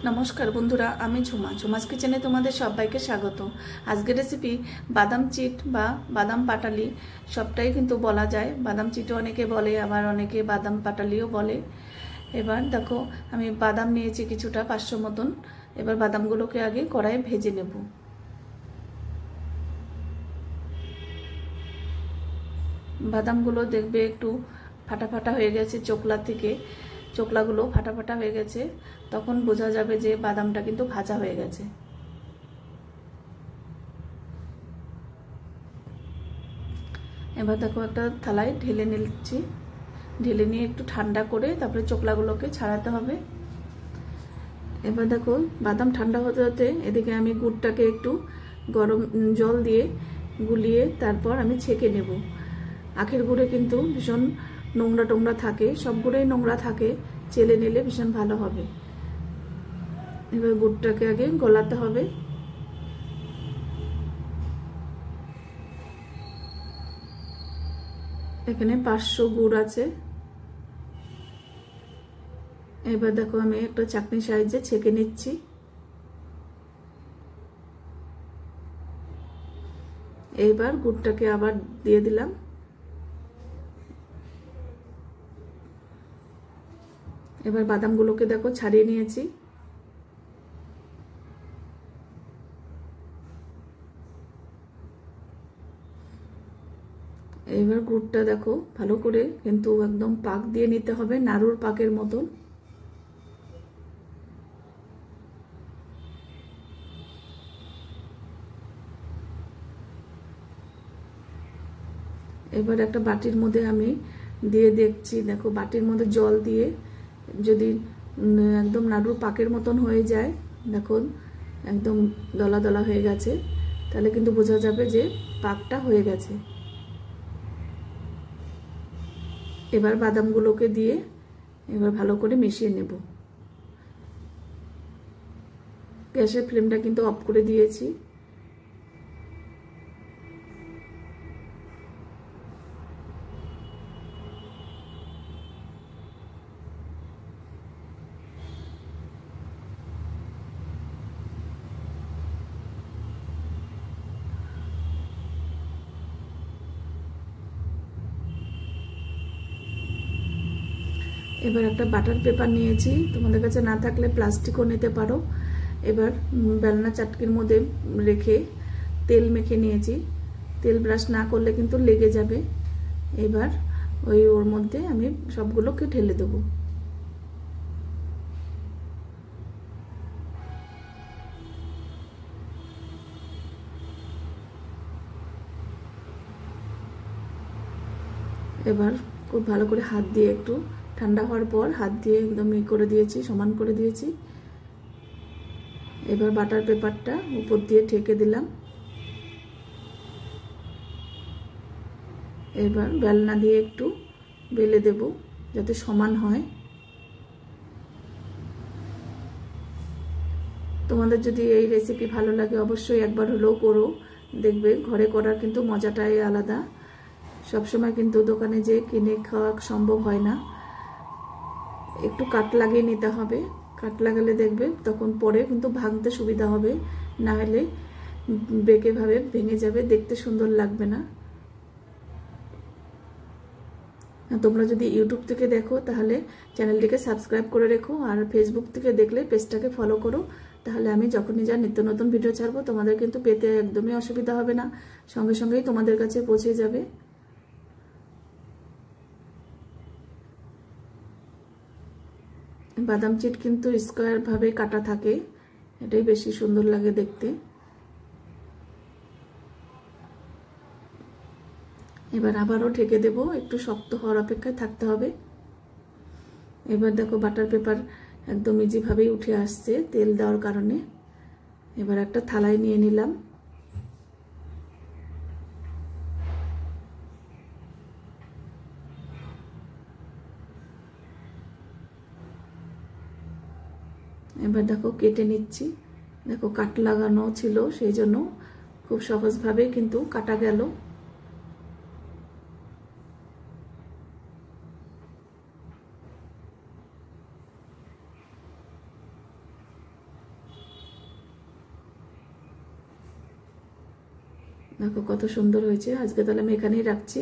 নমস্কার বন্ধুরা, আমি ঝুমা। ঝুমাস কিচেনে তোমাদের সবাইকে স্বাগত। আজকের রেসিপি বাদাম চিট বা বাদাম পাটালি, সবটাই কিন্তু বলা যায়। বাদাম চিটও অনেকে বলে, আবার অনেকে বাদাম পাটালিও বলে। এবার দেখো, আমি বাদাম নিয়েছি কিছুটা, 500 মতন। এবার বাদামগুলোকে আগে কড়াইয়ে ভেজে নেব। বাদামগুলো দেখবে একটু ফাটা ফাটা হয়ে গেছে, চোকলাগুলো ফাটা ফাটা হয়ে গেছে, তখন বোঝা যাবে যে বাদামটা কিন্তু ভাজা হয়ে গেছে। এবার দেখো, একটা থালায় ঢেলে নিচ্ছি। ঢেলে নিয়ে একটু ঠান্ডা করে তারপরে চোকলাগুলোকে ছাড়াতে হবে। এবার দেখো, বাদাম ঠান্ডা হতে হতে এদিকে আমি গুড়টাকে একটু গরম জল দিয়ে গুলিয়ে তারপর আমি ছেঁকে নেব। আখের গুড়ে কিন্তু ভীষণ নোংরা টোংরা থাকে, সব গুড়েই নোংরা থাকে, চেলে নিলে ভীষণ ভালো হবে। এবার গুড়টাকে আগে গলাতে হবে। এখানে 500 গুড় আছে। এবার দেখো, আমি একটা চাকনি সাহায্যে ছেঁকে নিচ্ছি। এইবার গুড়টাকে আবার দিয়ে দিলাম। এবার বাদামগুলোকে দেখো ছাড়িয়ে নিয়েছি। এবার গুড়টা দেখো ভালো করে কিন্তু একদম পাক দিয়ে নিতে হবে, নাড়ুর পাকের মতন। এবার একটা বাটির মধ্যে আমি দিয়ে দেখছি, দেখো বাটির মধ্যে জল দিয়ে যদি একদম নাড়ুর পাকের মতন হয়ে যায়, দেখো একদম দলা দলা হয়ে গেছে, তাহলে কিন্তু বোঝা যাবে যে পাকটা হয়ে গেছে। এবার বাদামগুলোকে দিয়ে এবার ভালো করে মিশিয়ে নেব। গ্যাসের ফ্লেমটা কিন্তু অফ করে দিয়েছি। এবার একটা বাটার পেপার নিয়েছি, তোমাদের কাছে না থাকলে প্লাস্টিকও নিতে পারো। এবার বেলনা চাটকির মধ্যে রেখে তেল মেখে নিয়েছি। তেল ব্রাশ না করলে কিন্তু লেগে যাবে। এবার ওর মধ্যে আমি সবগুলোকে ঢেলে দেবো। এবার খুব ভালো করে হাত দিয়ে একটু ঠান্ডা হওয়ার পর হাত দিয়ে একদম করে দিয়েছি, সমান করে দিয়েছি। এবার বাটার পেপারটা উপর দিয়ে ঢেকে দিলাম। এবার বেলনা দিয়ে একটু বেলে দেব যাতে সমান হয়। তোমাদের যদি এই রেসিপি ভালো লাগে অবশ্যই একবার হলেও করো, দেখবে ঘরে করার কিন্তু মজাটাই আলাদা। সবসময় কিন্তু দোকানে যে কিনে খাওয়া সম্ভব হয় না। একটু কাট লাগিয়ে নিতে হবে, কাট লাগালে দেখবে তখন পরে কিন্তু ভাঙতে সুবিধা হবে, না হলে বেঁকেভাবে ভেঙে যাবে, দেখতে সুন্দর লাগবে না। তোমরা যদি ইউটিউব থেকে দেখো তাহলে চ্যানেলটিকে সাবস্ক্রাইব করে রেখো, আর ফেসবুক থেকে দেখলে পেজটাকে ফলো করো। তাহলে আমি যখনই যা নিত্য নতুন ভিডিও ছাড়বো তোমাদের কিন্তু পেতে একদমই অসুবিধা হবে না, সঙ্গে সঙ্গেই তোমাদের কাছে পৌঁছে যাবে। বাদাম চিট কিন্তু স্কোয়ার ভাবে কাটা থাকে, এটাই বেশি সুন্দর লাগে দেখতে। এবার আবারও ঢেকে দেব, একটু শক্ত হওয়ার অপেক্ষায় থাকতে হবে। এবার দেখো বাটার পেপার একদম ইজিভাবেই উঠে আসছে তেল দেওয়ার কারণে। এবার একটা থালায় নিয়ে নিলাম। এবার দেখো কেটে নিচ্ছি। দেখো কাট লাগানো ছিল, সেই জন্য খুব সহজভাবে কিন্তু কাটা গেল। দেখো কত সুন্দর হয়েছে। আজকে তাহলে আমি এখানেই রাখছি।